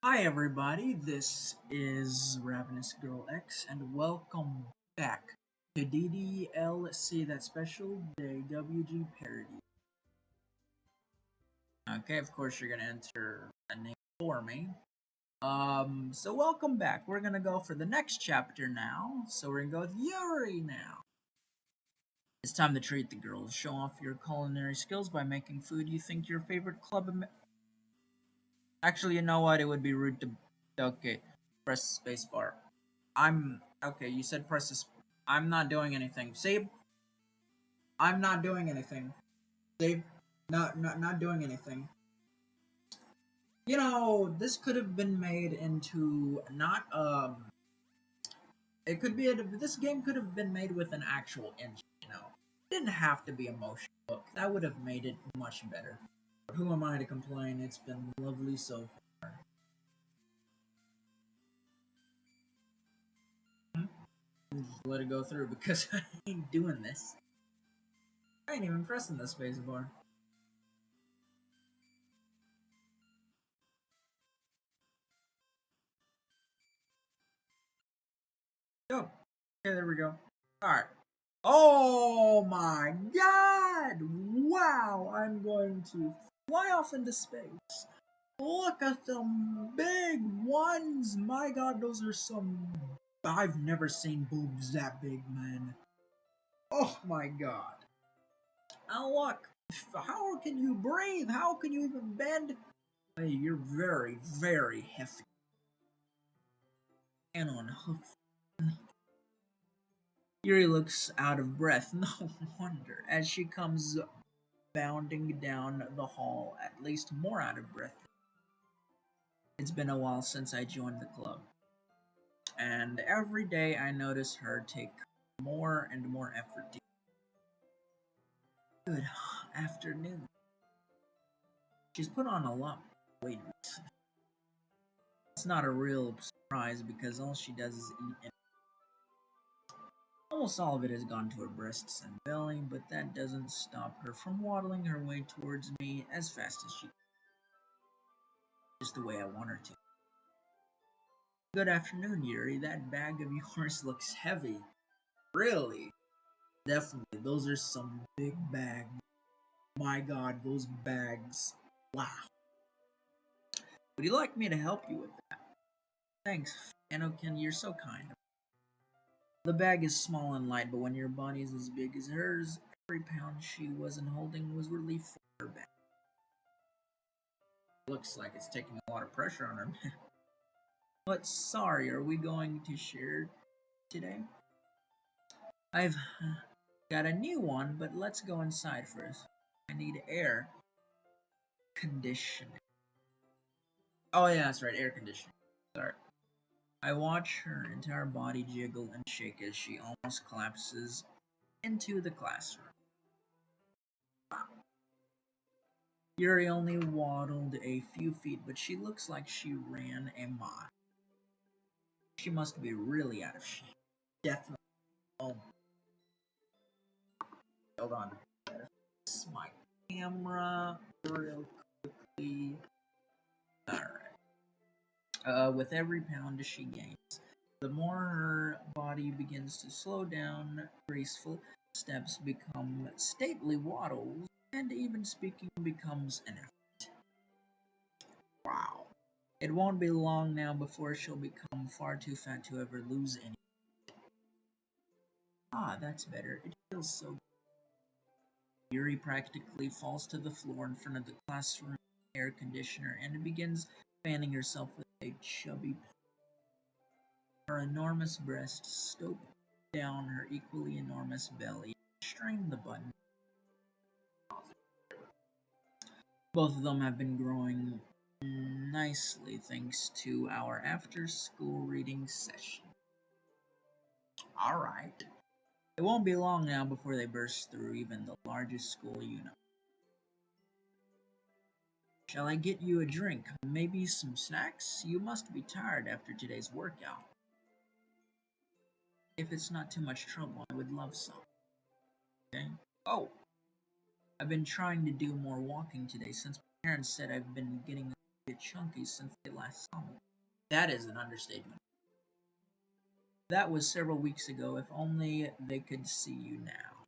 Hi everybody, this is Ravenous Girl X and welcome back to DDLC, that special day WG parody. Okay, of course you're gonna enter a name for me. So welcome back. We're gonna go for the next chapter now. So we're gonna go with Yuri now. It's time to treat the girls. Show off your culinary skills by making food you think your favorite Actually, you know what? It would be rude to. Okay, press spacebar. I'm okay. You said press this. I'm not doing anything. Save. I'm not doing anything. Save. Not doing anything. This could have been made into not It could be this game could have been made with an actual engine. It didn't have to be a motion book. That would have made it much better. But who am I to complain? It's been lovely so far. Just let it go through because I ain't doing this. I ain't even pressing the spacebar. Oh, okay, there we go. Alright. Oh my god! Wow, I'm going to fly off into space. Look at them big ones! My god, those are some. I've never seen boobs that big, man. Oh my god. Oh, look! How can you breathe? How can you even bend? Hey, you're very, very hefty. And on hoof. Yuri looks out of breath, no wonder, as she comes bounding down the hall, at least more out of breath. It's been a while since I joined the club, and every day I notice her take more and more effort to. Good afternoon. She's put on a lot of weight. It's not a real surprise because all she does is eat, and almost all of it has gone to her breasts and belly, but that doesn't stop her from waddling her way towards me as fast as she can, just the way I want her to. Good afternoon, Yuri. That bag of yours looks heavy. Really? Definitely. Those are some big bags. My god, those bags. Wow. Would you like me to help you with that? Thanks, Anokin. You're so kind. The bag is small and light, but when your body is as big as hers, every pound she wasn't holding was relief for her back. Looks like it's taking a lot of pressure on her. But sorry, are we going to share today? I've got a new one, but let's go inside first. I need air conditioning. Oh yeah, that's right, air conditioning. Sorry. I watch her entire body jiggle and shake as she almost collapses into the classroom. Wow. Yuri only waddled a few feet, but she looks like she ran a mile. She must be really out of shape. Definitely. Oh, hold on. This my camera real quickly. Alright. With every pound she gains, the more her body begins to slow down, graceful steps become stately waddles, and even speaking becomes an effort. Wow. It won't be long now before she'll become far too fat to ever lose any. Ah, that's better. It feels so good. Yuri practically falls to the floor in front of the classroom air conditioner and begins fanning herself with a chubby. Her enormous breasts stoop down her equally enormous belly and strain the button. Both of them have been growing nicely thanks to our after-school reading session. Alright. It won't be long now before they burst through even the largest school you know. Shall I get you a drink? Maybe some snacks? You must be tired after today's workout. If it's not too much trouble, I would love some. Okay? Oh, I've been trying to do more walking today since my parents said I've been getting a get chunky since they last saw me. That is an understatement. That was several weeks ago. If only they could see you now.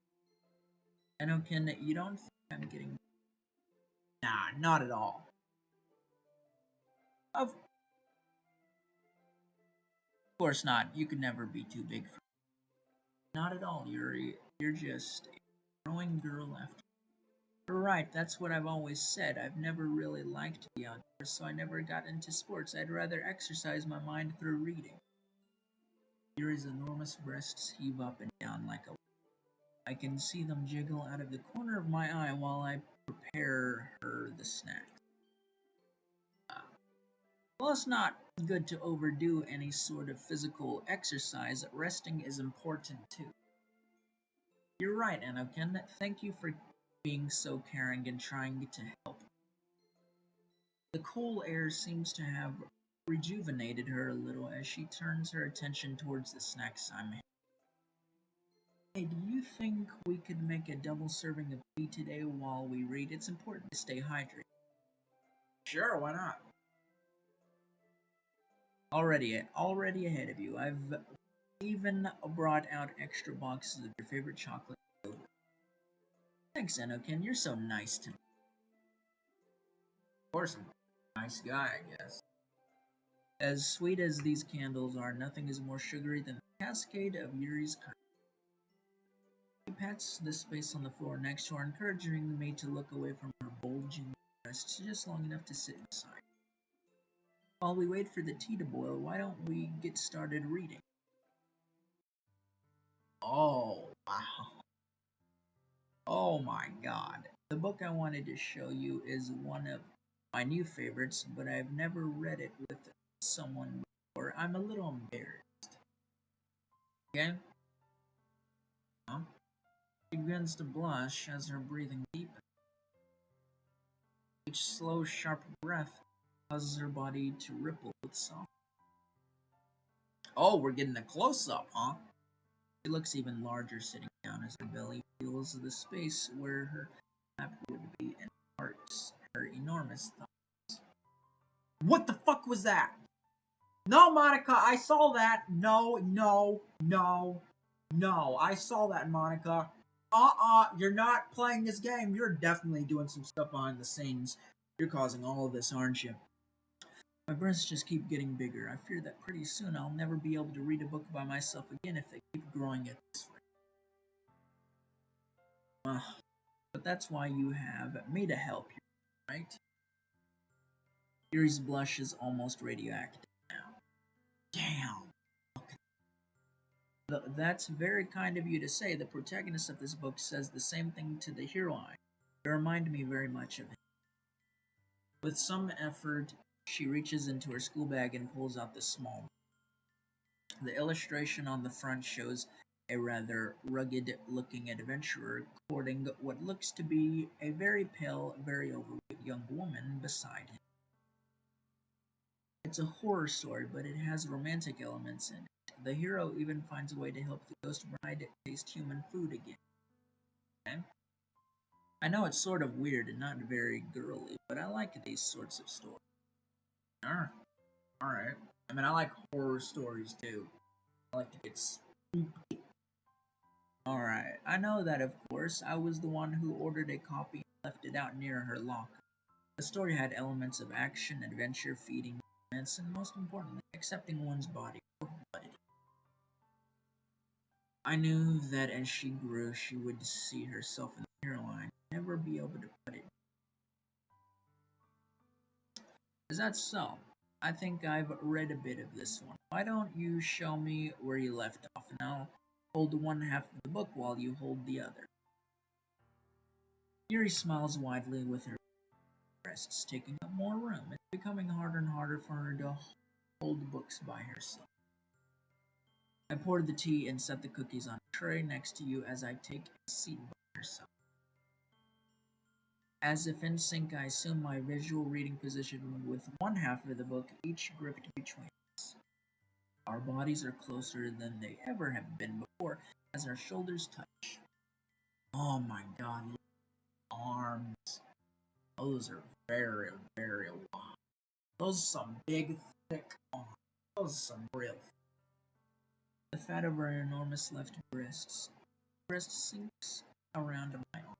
Enokin, you don't think I'm getting... Nah, not at all. Of course not. You could never be too big for me. Not at all, Yuri. You're just a growing girl after. You're right, that's what I've always said. I've never really liked the outdoors, so I never got into sports. I'd rather exercise my mind through reading. Yuri's enormous breasts heave up and down like a... I can see them jiggle out of the corner of my eye while I prepare her the snack. Well, it's not good to overdo any sort of physical exercise. Resting is important too. You're right, Anakin. Thank you for being so caring and trying to help. The cool air seems to have rejuvenated her a little as she turns her attention towards the snacks I'm having. Hey, do you think we could make a double serving of tea today while we read? It's important to stay hydrated. Sure, why not? Already ahead of you. I've even brought out extra boxes of your favorite chocolate. Thanks, Enokin. You're so nice to me. Of course, I'm a nice guy, I guess. As sweet as these candles are, nothing is more sugary than the cascade of Yuri's kind. He pats the space on the floor next to her, encouraging me to look away from her bulging breasts just long enough to sit beside. While we wait for the tea to boil, why don't we get started reading? Oh, wow. Oh my god. The book I wanted to show you is one of my new favorites, but I've never read it with someone before. I'm a little embarrassed. Okay? Huh? She begins to blush as her breathing deepens. Each slow, sharp breath causes her body to ripple with soft. Oh, we're getting a close-up, huh? She looks even larger sitting down as her belly fills the space where her lap would be and parts her enormous thighs. What the fuck was that? No, Monika, I saw that. No, no, no, no. I saw that, Monika. You're not playing this game. You're definitely doing some stuff behind the scenes. You're causing all of this, aren't you? My breasts just keep getting bigger. I fear that pretty soon I'll never be able to read a book by myself again if they keep growing at this rate. But that's why you have me to help you, right? Yuri's blush is almost radioactive now. Damn. That's very kind of you to say. The protagonist of this book says the same thing to the heroine. You remind me very much of him. With some effort, she reaches into her school bag and pulls out the small. The illustration on the front shows a rather rugged-looking adventurer courting what looks to be a very pale, very overweight young woman beside him. It's a horror story, but it has romantic elements in it. The hero even finds a way to help the ghost bride taste human food again. Okay? I know it's sort of weird and not very girly, but I like these sorts of stories. Alright. I mean, I like horror stories too. I like to get spooky. Alright. I know that, of course. I was the one who ordered a copy and left it out near her locker. The story had elements of action, adventure, feeding, romance, and most importantly, accepting one's body for what it is. I knew that as she grew, she would see herself in the heroine, never be able to put it. Is that so? I think I've read a bit of this one. Why don't you show me where you left off, and I'll hold one half of the book while you hold the other. Yuri smiles widely with her breasts taking up more room. It's becoming harder and harder for her to hold books by herself. I poured the tea and set the cookies on a tray next to you as I take a seat by herself. As if in sync, I assume my visual reading position with one half of the book, each gripped between us. Our bodies are closer than they ever have been before as our shoulders touch. Oh my god, arms. Those are very, very long. Those are some big, thick arms. Those are some real. The fat of her enormous left breast sinks around my arm.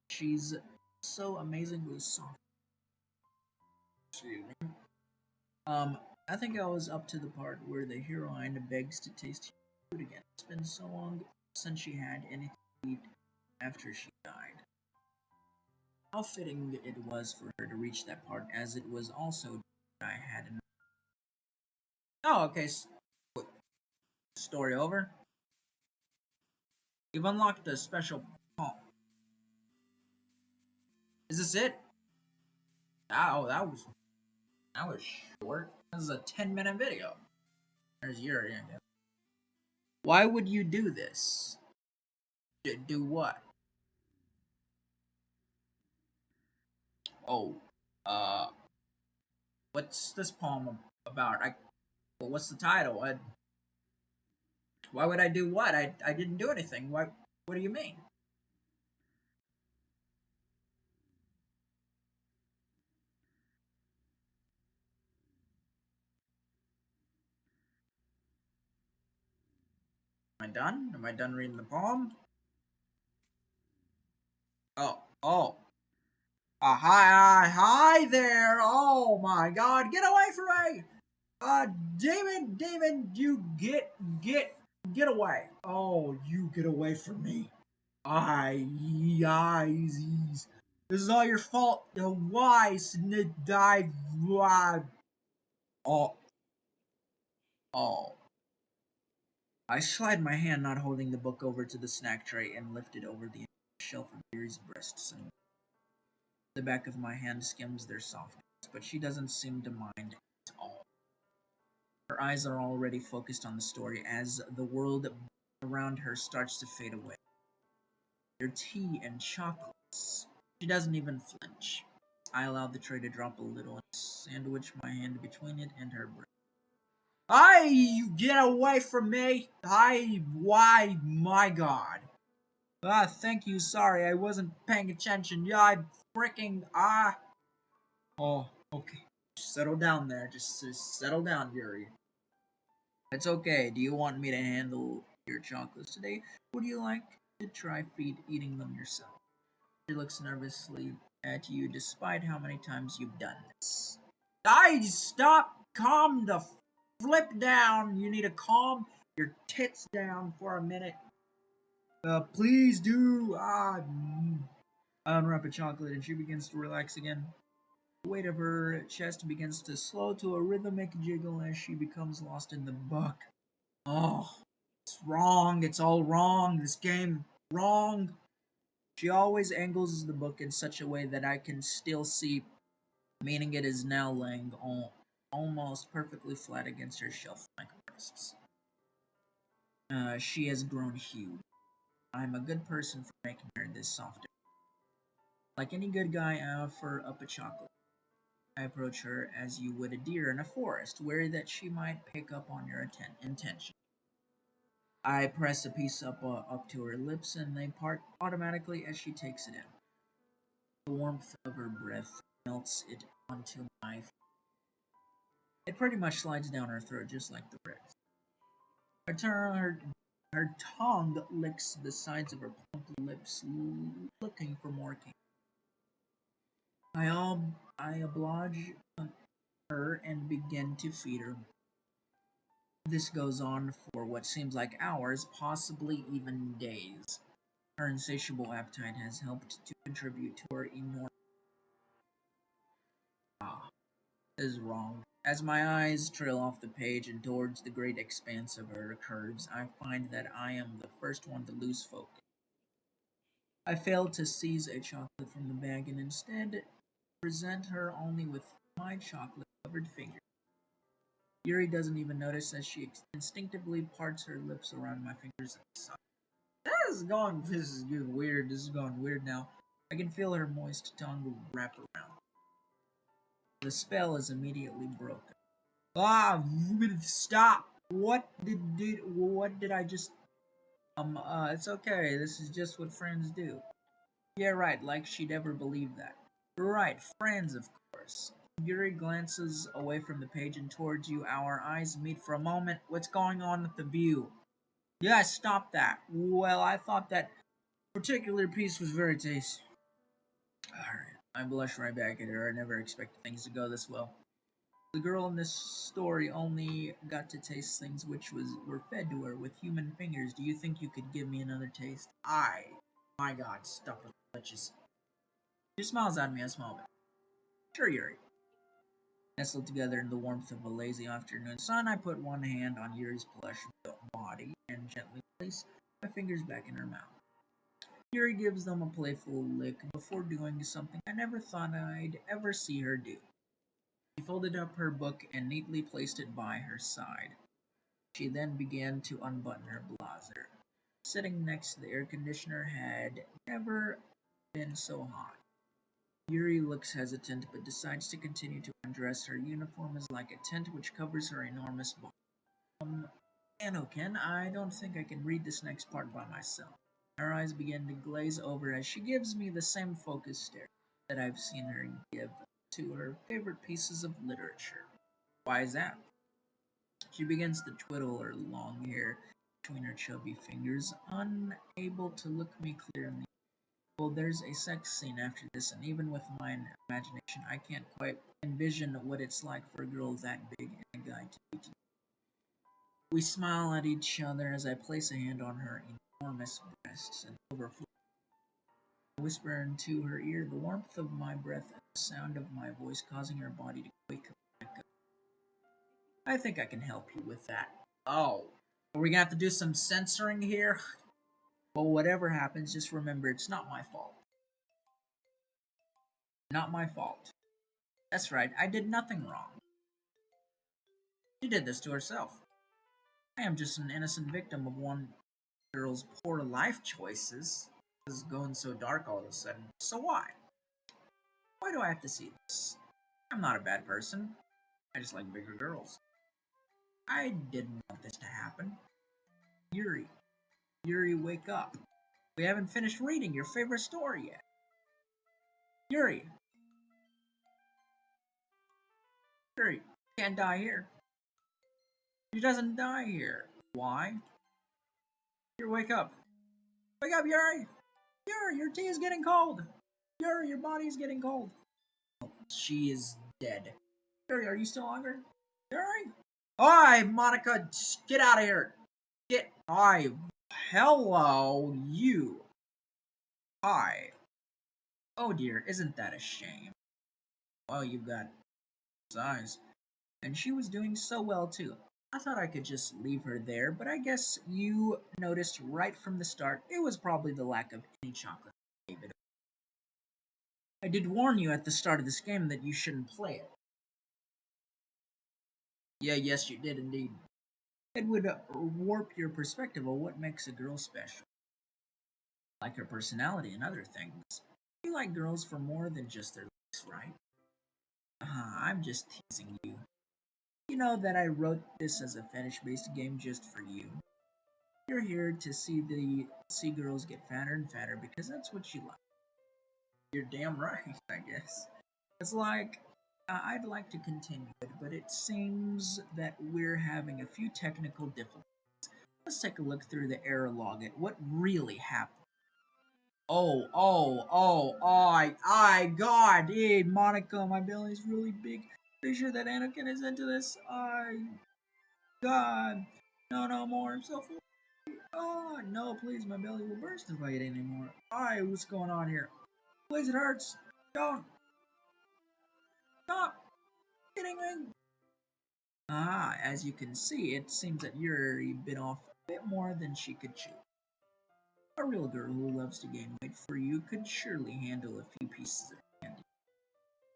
She's so amazingly soft. Excuse me. I think I was up to the part where the heroine begs to taste food again. It's been so long since she had anything to eat after she died. How fitting it was for her to reach that part, as it was also I had in. Oh, okay. Story over. You've unlocked a special. Oh, is this it? Oh, that was short. This is a 10-minute video. There's Yuri. Why would you do this? Do what? Oh, uh, what's this poem about? What's the title? Why would I do what? I didn't do anything. Why? What do you mean? Am I done? Am I done reading the poem? Oh. Hi there! Oh my God! Get away from me! David, you get away! Oh, you get away from me! I, this is all your fault. Why? Die? Why? Oh, oh. I slide my hand, not holding the book, over to the snack tray and lift it over the shelf of Yuri's breasts. And the back of my hand skims their softness, but she doesn't seem to mind at all. Her eyes are already focused on the story as the world around her starts to fade away. Their tea and chocolates. She doesn't even flinch. I allow the tray to drop a little and sandwich my hand between it and her breast. You get away from me! Why, my God. Thank you, sorry, I wasn't paying attention. Yeah, I freaking, Oh, okay. Settle down there, just settle down, Yuri. It's okay, do you want me to handle your chocolates today? Would you like to try eating them yourself? She looks nervously at you despite how many times you've done this. Stop! Calm the flip down! You need to calm your tits down for a minute. Please do! I unwrap a chocolate and she begins to relax again. The weight of her chest begins to slow to a rhythmic jiggle as she becomes lost in the book. Oh, it's wrong. It's all wrong. This game, wrong. She always angles the book in such a way that I can still see, meaning it is now laying almost perfectly flat against her shelf-like breasts. She has grown huge. I'm a good person for making her this softer. Like any good guy, I offer up a chocolate. I approach her as you would a deer in a forest, wary that she might pick up on your intention. I press a piece up to her lips, and they part automatically as she takes it in. The warmth of her breath melts it onto my. It pretty much slides down her throat, just like the rest. Her tongue licks the sides of her plump lips, looking for more candy. I oblige her and begin to feed her. This goes on for what seems like hours, possibly even days. Her insatiable appetite has helped to contribute to her enormous. This is wrong. As my eyes trail off the page and towards the great expanse of her curves, I find that I am the first one to lose focus. I fail to seize a chocolate from the bag and instead present her only with my chocolate-covered fingers. Yuri doesn't even notice as she instinctively parts her lips around my fingers and sighs. This is getting weird. This is going weird now. I can feel her moist tongue wrap around. The spell is immediately broken. Stop! What did I just? It's okay. This is just what friends do. Yeah, right. Like she'd ever believe that. Right, friends, of course. Yuri glances away from the page and towards you. Our eyes meet for a moment. What's going on with the view? Yeah, stop that. Well, I thought that particular piece was very tasty. Alright, I blush right back at her. I never expected things to go this well. The girl in this story only got to taste things which were fed to her with human fingers. Do you think you could give me another taste? My god, stop with the glitches. She smiles at me a small bit. Sure, Yuri. Nestled together in the warmth of a lazy afternoon sun, I put one hand on Yuri's plush body and gently place my fingers back in her mouth. Yuri gives them a playful lick before doing something I never thought I'd ever see her do. She folded up her book and neatly placed it by her side. She then began to unbutton her blazer. Sitting next to the air conditioner had never been so hot. Yuri looks hesitant but decides to continue to undress. Her uniform is like a tent which covers her enormous body. Anakin, I don't think I can read this next part by myself. Her eyes begin to glaze over as she gives me the same focused stare that I've seen her give to her favorite pieces of literature. Why is that? She begins to twiddle her long hair between her chubby fingers, unable to look me clear in the well, there's a sex scene after this, and even with my imagination, I can't quite envision what it's like for a girl that big and a guy to be together. We smile at each other as I place a hand on her enormous breasts and overflow. I whisper into her ear, the warmth of my breath and the sound of my voice causing her body to wake up. I think I can help you with that. Oh, are we gonna have to do some censoring here? Well, whatever happens, just remember it's not my fault. Not my fault. That's right, I did nothing wrong. She did this to herself. I am just an innocent victim of one girl's poor life choices. This is going so dark all of a sudden. So why? Why do I have to see this? I'm not a bad person. I just like bigger girls. I didn't want this to happen. Yuri. Yuri, wake up. We haven't finished reading your favorite story yet. Yuri. Yuri, can't die here. She doesn't die here. Why? Yuri, wake up. Wake up, Yuri! Yuri, your tea is getting cold! Yuri, your body is getting cold! She is dead. Yuri, are you still hungry? Yuri? Hi, Monika, get out of here! Get. Hi. Hello, you. Hi. Oh dear, isn't that a shame? Well, you've got eyes. And she was doing so well too. I thought I could just leave her there, but I guess you noticed right from the start it was probably the lack of any chocolate. David. I did warn you at the start of this game that you shouldn't play it. Yeah, yes, you did indeed. It would warp your perspective of what makes a girl special, like her personality and other things. You like girls for more than just their looks, right? I'm just teasing you. You know that I wrote this as a fetish-based game just for you. You're here to see girls get fatter and fatter because that's what you like. You're damn right, I guess. It's like I'd like to continue it, but it seems that we're having a few technical difficulties. Let's take a look through the error log at what really happened. God, hey, Monika, my belly's really big. Pretty sure that Anakin is into this. God, no more. I'm so full. Oh, no, please, my belly will burst if I eat anymore. What's going on here? Please, it hurts. Don't. Stop getting me. As you can see, it seems that Yuri bit off a bit more than she could chew. A real girl who loves to gain weight for you could surely handle a few pieces of candy.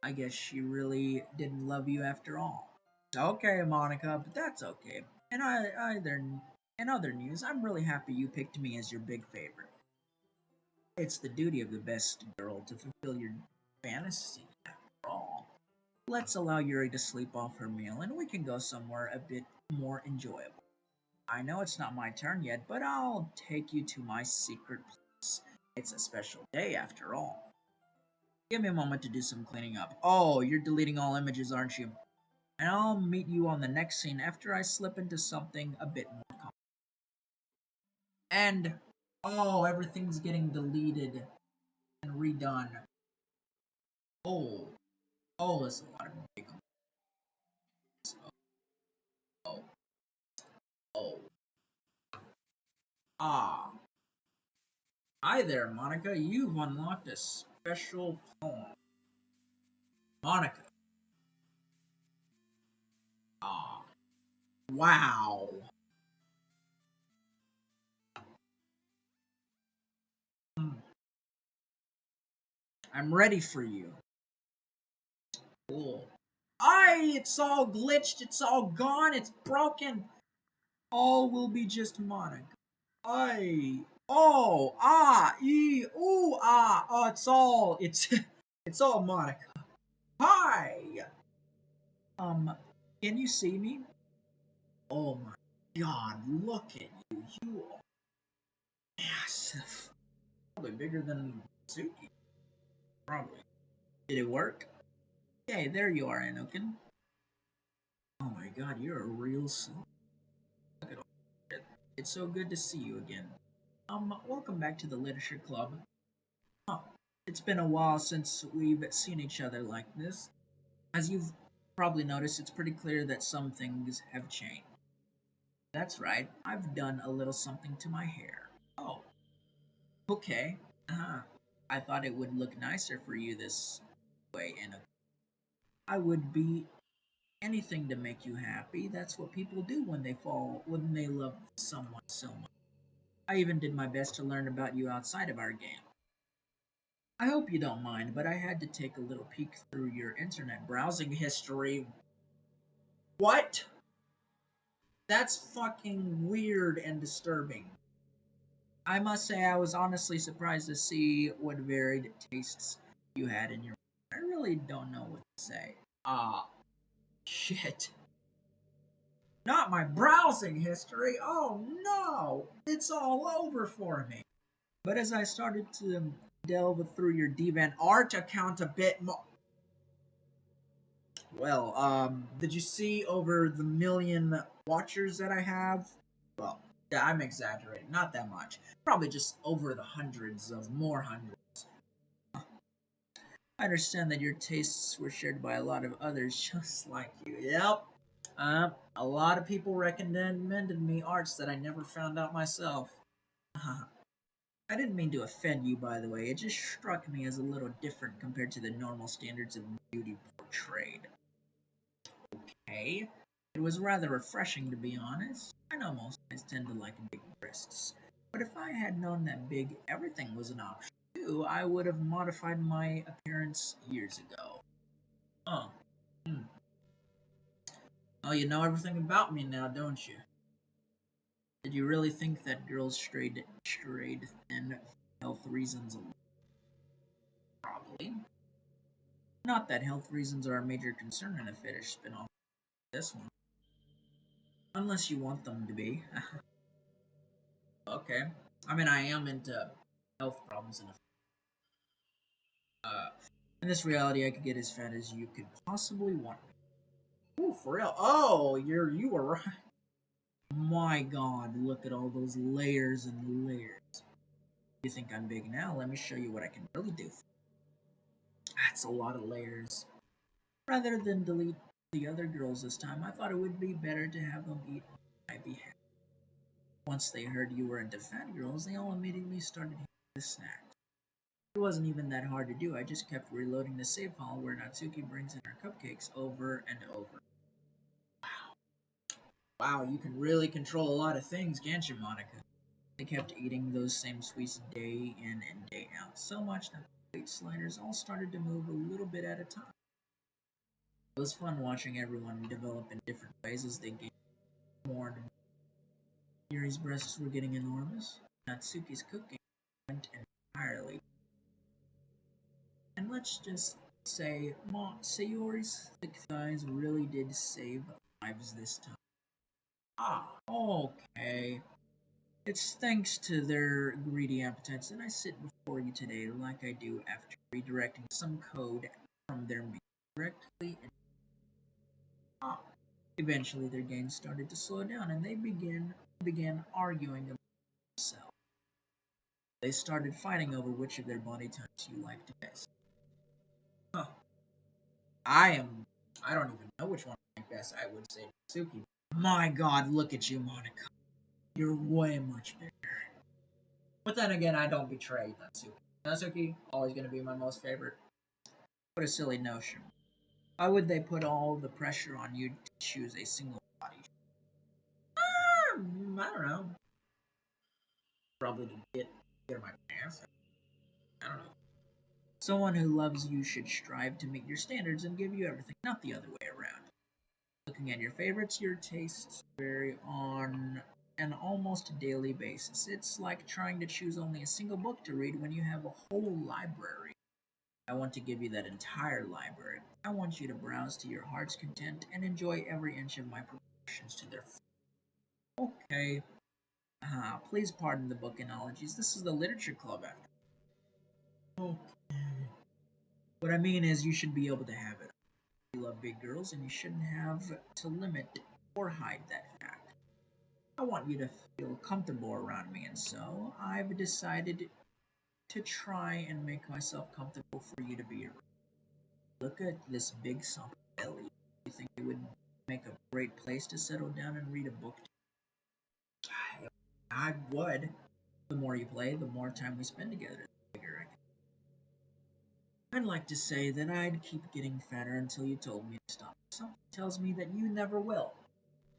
I guess she really didn't love you after all. Okay, Monika, but that's okay. In other news, I'm really happy you picked me as your big favorite. It's the duty of the best girl to fulfill your fantasy after all. Let's allow Yuri to sleep off her meal and we can go somewhere a bit more enjoyable. I know it's not my turn yet, but I'll take you to my secret place. It's a special day after all. Give me a moment to do some cleaning up. Oh, you're deleting all images, aren't you? And I'll meet you on the next scene after I slip into something a bit more common. And, oh, everything's getting deleted and redone. Oh, oh, there's a lot of big. Oh, oh, ah. Hi there, Monica. You've unlocked a special poem. Monica. Ah, wow. Hmm, I'm ready for you. Cool. It's all glitched. It's all gone. It's broken. All will be just Monica. It's it's all Monica. Hi. Um, can you see me? Oh my God, look at you. You are massive. Probably bigger than Suki. Probably. Did it work? Okay, there you are, Anakin. Oh my God, you're a real soul. Look at all that. It's so good to see you again. Welcome back to the Literature Club. Huh. It's been a while since we've seen each other like this. As you've probably noticed, it's pretty clear that some things have changed. That's right, I've done a little something to my hair. Oh, okay. Uh-huh. I thought it would look nicer for you this way, and I would be anything to make you happy. That's what people do when they love someone so much. I even did my best to learn about you outside of our game. I hope you don't mind, but I had to take a little peek through your internet browsing history. What? That's fucking weird and disturbing. I must say, I was honestly surprised to see what varied tastes you had in your. I really don't know what to say. Ah, shit. Not my browsing history. Oh no, it's all over for me. But as I started to delve through your DeviantArt account a bit more. Well, did you see over the million watchers that I have? Well, yeah, I'm exaggerating, not that much. Probably just over the hundreds of more hundreds. I understand that your tastes were shared by a lot of others just like you. Yep. A lot of people recommended me arts that I never found out myself. I didn't mean to offend you, by the way. It just struck me as a little different compared to the normal standards of beauty portrayed. Okay. It was rather refreshing, to be honest. I know most guys tend to like big breasts, but if I had known that big everything was an option too, I would have modified my appearance years ago. Oh, hmm. Oh, you know everything about me now, don't you? Did you really think that girls strayed thin for health reasons alone? Probably. Not that health reasons are a major concern in a fetish spin-off this one. Unless you want them to be. Okay. I mean, I am into health problems uh, in this reality I could get as fat as you could possibly want me. Ooh, for real. Oh, you were right. My God, look at all those layers and layers. You think I'm big now? Let me show you what I can really do. That's a lot of layers. Rather than delete the other girls this time, I thought it would be better to have them eat on my behalf. Once they heard you were into fat girls, they all immediately started eating the snacks. It wasn't even that hard to do. I just kept reloading the save file where Natsuki brings in her cupcakes over and over. Wow, you can really control a lot of things, can't you, Monica? They kept eating those same sweets day in and day out, so much that the plate sliders all started to move a little bit at a time. It was fun watching everyone develop in different ways as they gained more and more. Yuri's breasts were getting enormous. Natsuki's cooking went entirely. And let's just say, Sayori's thick thighs really did save lives this time. Ah, okay. It's thanks to their greedy appetites that I sit before you today like I do after redirecting some code from their main directly. Eventually, their gains started to slow down, and they began arguing about themselves. They started fighting over which of their body types you liked best. Huh. I don't even know which one I like best. I would say Natsuki. My god, look at you, Monika. You're way much bigger. But then again, I don't betray Natsuki. Natsuki, always going to be my most favorite. What a silly notion. Why would they put all the pressure on you to choose a single body? I don't know. Probably to get my pants. I don't know. Someone who loves you should strive to meet your standards and give you everything, not the other way around. Looking at your favorites, your tastes vary on an almost daily basis. It's like trying to choose only a single book to read when you have a whole library. I want to give you that entire library. I want you to browse to your heart's content and enjoy every inch of my proportions to their full. Okay. Please pardon the book analogies. This is the literature club after. Okay. What I mean is you should be able to have it. You love big girls and you shouldn't have to limit or hide that fact. I want you to feel comfortable around me, and so I've decided to try and make myself comfortable for you to be around. Look at this big soft belly. You think it would make a great place to settle down and read a book? I would. The more you play, the more time we spend together, the bigger I get. I'd like to say that I'd keep getting fatter until you told me to stop. Something tells me that you never will.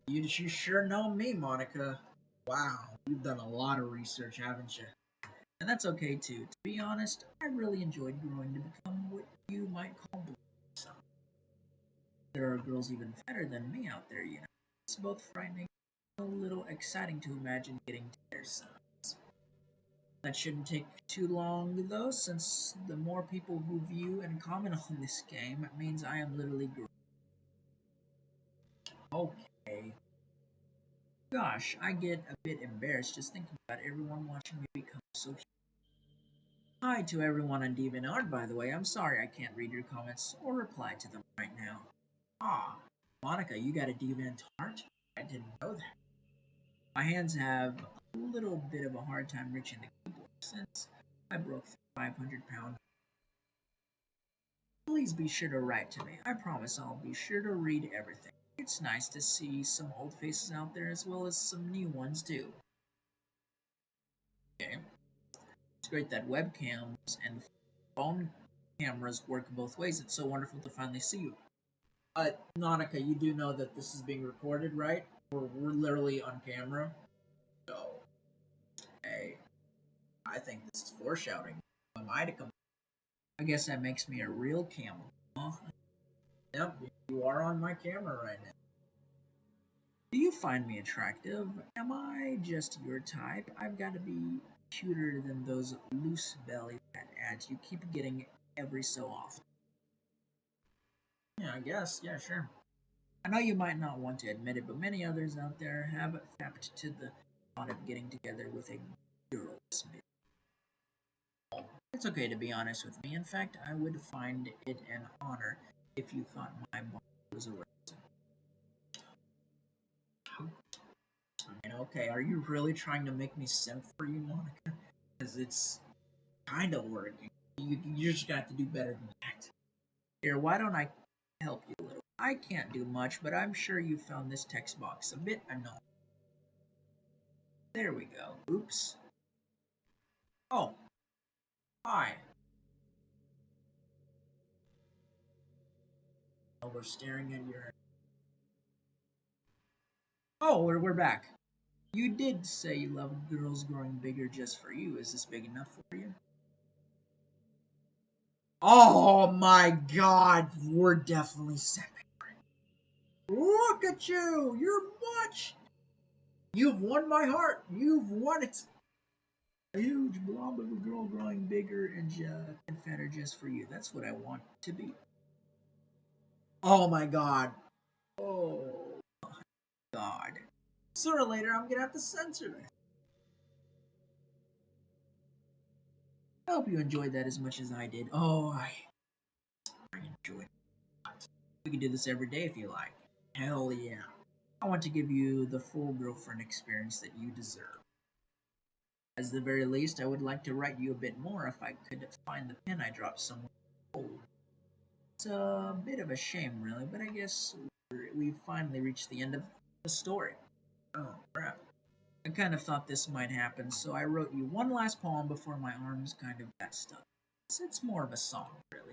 You sure know me, Monika. Wow, you've done a lot of research, haven't you? And that's okay too. To be honest, I really enjoyed growing to become what you might call blue. There are girls even fatter than me out there, you know. It's both frightening and a little exciting to imagine getting to their size. That shouldn't take too long, though, since the more people who view and comment on this game, it means I am literally growing. Okay. Gosh, I get a bit embarrassed just thinking about everyone watching me become so huge. Hi to everyone on DeviantArt, by the way. I'm sorry I can't read your comments or reply to them right now. Ah, Monika, you got a DeviantArt? I didn't know that. My hands have a little bit of a hard time reaching the keyboard since I broke the 500-pound. Please be sure to write to me. I promise I'll be sure to read everything. It's nice to see some old faces out there as well as some new ones too. Okay. It's great that webcams and phone cameras work both ways. It's so wonderful to finally see you. Monika, you do know that this is being recorded, right? We're literally on camera. So, hey, I think this is foreshadowing. Who am I to come? I guess that makes me a real camel. Huh? Yep, you are on my camera right now. Do you find me attractive? Am I just your type? I've got to be cuter than those loose belly fat ads you keep getting every so often. Yeah, I guess. Yeah, sure. I know you might not want to admit it, but many others out there have tapped to the thought of getting together with a girl this big. It's okay to be honest with me. In fact, I would find it an honor if you thought my body was arousing. I mean, okay, are you really trying to make me simp for you, Monika? Because it's kind of working. You just got to do better than that. Here, why don't I help you a little? I can't do much, but I'm sure you found this text box a bit annoying. There we go. Oops. Oh, hi. Oh, we're staring at your... Oh, we're back. You did say you love girls growing bigger just for you. Is this big enough for you? Oh my god, we're definitely separate. Look at you! You're much... You've won my heart! You've won it! A huge blob of a girl growing bigger and fatter just for you. That's what I want to be. Oh my god. Oh my god. Sooner or later, I'm gonna have to censor this. I hope you enjoyed that as much as I did. Oh, I enjoyed it. We can do this every day if you like. Hell yeah. I want to give you the full girlfriend experience that you deserve. At the very least, I would like to write you a bit more if I could find the pen I dropped somewhere. Oh, it's a bit of a shame, really, but I guess we've finally reached the end of the story. Oh, crap. I kind of thought this might happen, so I wrote you one last poem before my arms kind of got stuck. It's more of a song, really.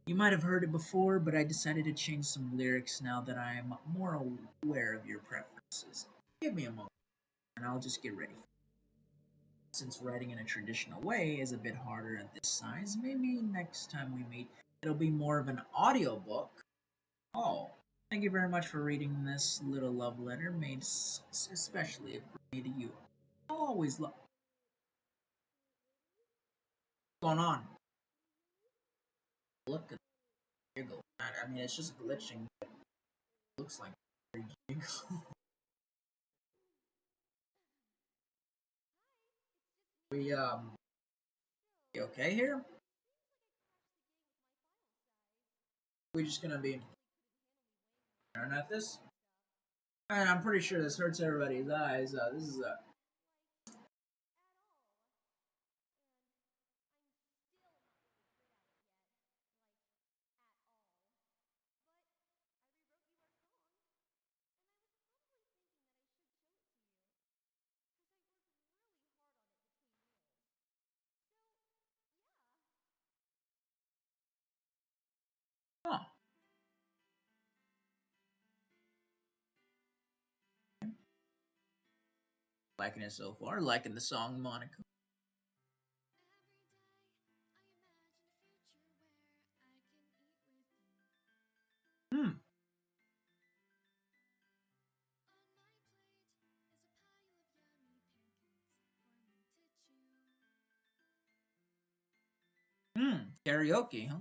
You might have heard it before, but I decided to change some lyrics now that I'm more aware of your preferences. Give me a moment, and I'll just get ready. Since writing in a traditional way is a bit harder at this size, maybe next time we meet, it'll be more of an audiobook. Oh, thank you very much for reading this little love letter made especially for me to you. I'll always love. What's going on? Look at the jiggle. I mean, it's just glitching. But it looks like a jiggle. we you okay here? We're just gonna be staring at this. And I'm pretty sure this hurts everybody's eyes. This is a huh. Liking it so far. Liking the song, Monica. Hmm. Hmm. Karaoke, huh?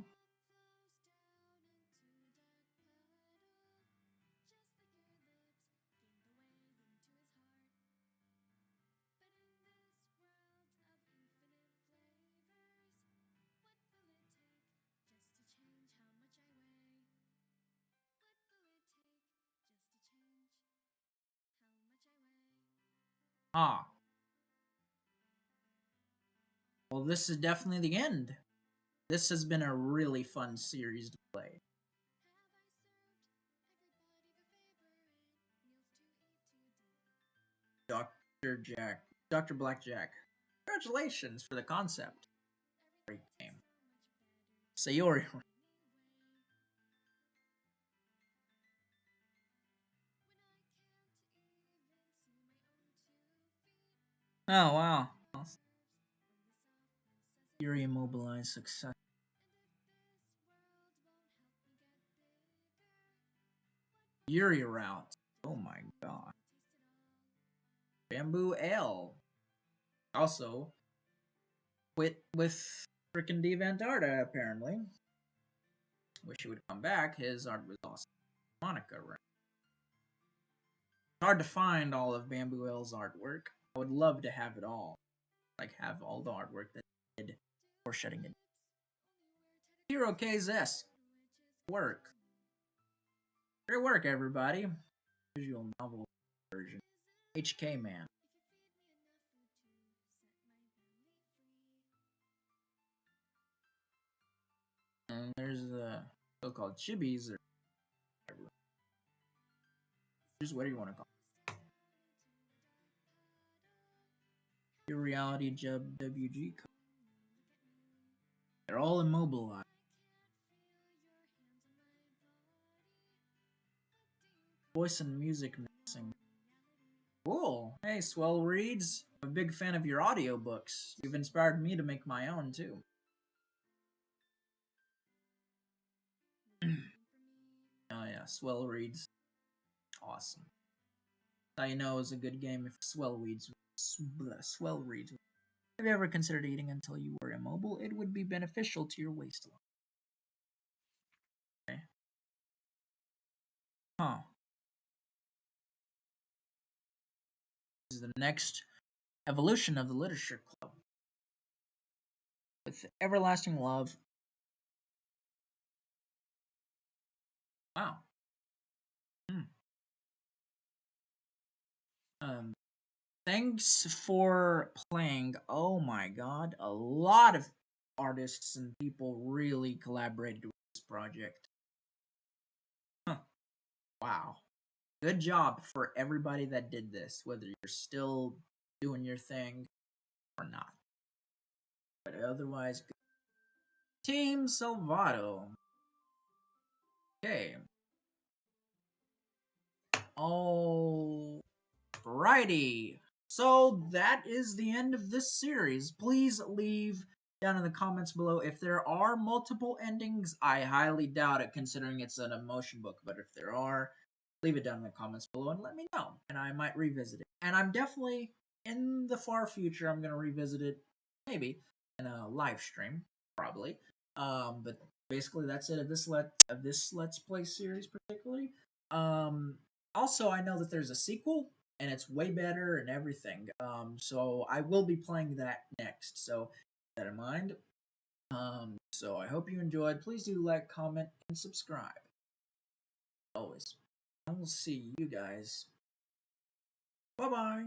Ah. Well, this is definitely the end. This has been a really fun series to play. Dr. Jack. Dr. Blackjack. Congratulations for the concept. Great game. Sayori. Oh, wow. Yuri immobilized success. Yuri route. Oh my god. Bamboo Ale. Also, quit with frickin' Devantarda, apparently. Wish he would come back. His art was awesome. Monika, right? It's hard to find all of Bamboo Ale's artwork. I would love to have it all. Like, have all the artwork that he did before shutting it. Hero KZ. Work. Great work, everybody. Visual novel version. HK Man. And there's the so-called chibis or whatever. Just what do you want to call it? Your reality Jub WG code. They're all immobilized. Voice and music mixing. Cool. Hey, Swell Reads. I'm a big fan of your audiobooks. You've inspired me to make my own too. Oh yeah, Swell Reads. Awesome. I know it's a good game if Swell Reads. Swell Reads. Have you ever considered eating until you were immobile? It would be beneficial to your waistline. Okay. Huh. This is the next evolution of the literature club. With everlasting love. Wow. Hmm. Um, Thanks for playing. Oh my god, a lot of artists and people really collaborated with this project. Huh. Wow. Good job for everybody that did this, whether you're still doing your thing or not. But otherwise, good. Team Salvato. Okay. Alrighty. So that is the end of this series. Please leave down in the comments below if there are multiple endings. I highly doubt it considering it's an emotion book, but if there are, leave it down in the comments below and let me know, and I might revisit it. And I'm definitely, in the far future, I'm going to revisit it, maybe, in a live stream, probably. But basically that's it of this Let's Play series particularly. Um, Also, I know that there's a sequel, and it's way better and everything. So I will be playing that next. So keep that in mind. So I hope you enjoyed. Please do like, comment, and subscribe. Always. I will see you guys. Bye bye.